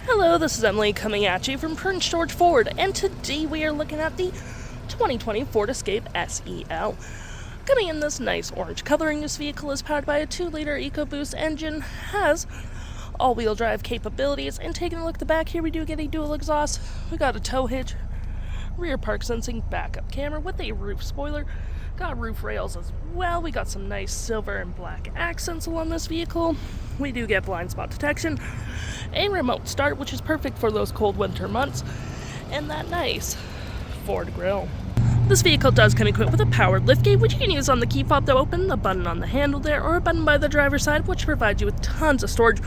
Hello, this is Emily coming at you from Prince George Ford, and today we are looking at the 2020 Ford Escape SEL. Coming in this nice orange coloring, this vehicle is powered by a 2-liter EcoBoost engine, has all-wheel drive capabilities, and taking a look at the back here, we do get a dual exhaust. We got a tow hitch, rear park sensing, backup camera with a roof spoiler, got roof rails as well. We got some nice silver and black accents along this vehicle. We do get blind spot detection, a remote start, which is perfect for those cold winter months, and that nice Ford grille. This vehicle does come equipped with a powered liftgate, which you can use on the key fob to open, the button on the handle there, or a button by the driver's side, which provides you with tons of storage.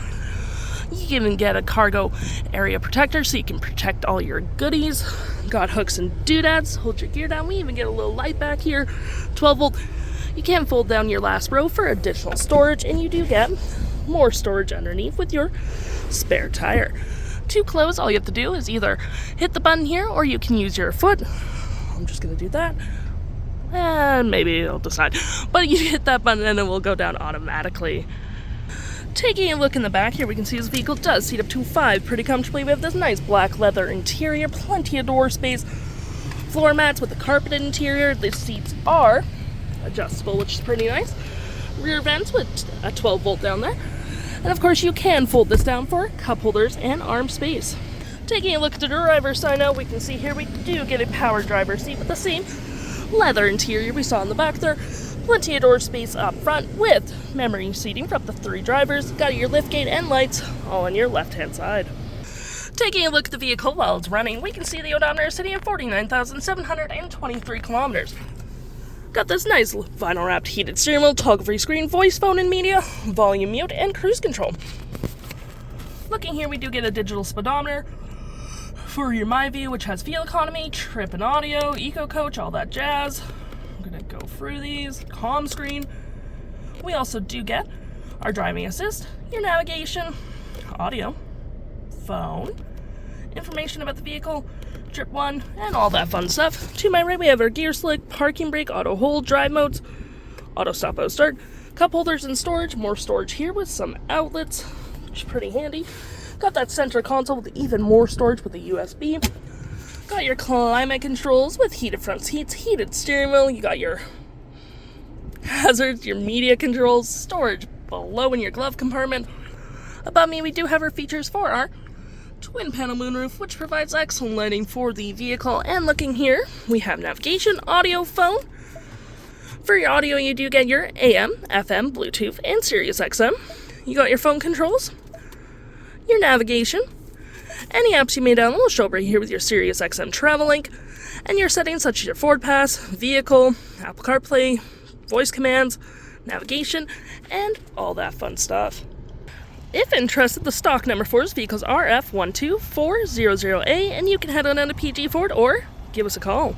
You can even get a cargo area protector so you can protect all your goodies. Got hooks and doodads, hold your gear down. We even get a little light back here, 12 volt. You can fold down your last row for additional storage, and you do get more storage underneath with your spare tire. To close, all you have to do is either hit the button here, or you can use your foot. I'm just going to do that, and maybe it'll decide. But you hit that button and it will go down automatically. Taking a look in the back here, we can see this vehicle does seat up to 5 pretty comfortably. We have this nice black leather interior, plenty of door space, floor mats with a carpeted interior. The seats are adjustable, which is pretty nice. Rear vents with a 12 volt down there. And of course, you can fold this down for cup holders and arm space. Taking a look at the driver's side now, we can see here we do get a power driver's seat with the same leather interior we saw in the back there. Plenty of door space up front with memory seating for up to 3 drivers. Got your liftgate and lights all on your left-hand side. Taking a look at the vehicle while it's running, we can see the odometer is sitting at 49,723 kilometers. Got this nice vinyl-wrapped heated steering wheel, toggle-free screen, voice, phone and media, volume mute, and cruise control. Looking here, we do get a digital speedometer for your My View, which has fuel economy, trip and audio, eco coach, all that jazz. I'm gonna go through these. Comm screen. We also do get our driving assist, your navigation, audio, phone, information about the vehicle, trip 1, and all that fun stuff. To my right, we have our gear slick, parking brake, auto hold, drive modes, auto stop, auto start, cup holders and storage. More storage here with some outlets, which is pretty handy. Got that center console with even more storage with a USB. Got your climate controls with heated front seats, heated steering wheel. You got your hazards, your media controls, storage below in your glove compartment. Above me, we do have our features for our twin panel moonroof, which provides excellent lighting for the vehicle. And looking here, we have navigation, audio, phone. For your audio, you do get your AM, FM, Bluetooth, and SiriusXM. You got your phone controls, your navigation. Any apps you may download will show up right here with your SiriusXM travel link, and your settings such as your Ford Pass, vehicle, Apple CarPlay, voice commands, navigation, and all that fun stuff. If interested, the stock number for this vehicle is RF12400A, and you can head on down to PG Ford or give us a call.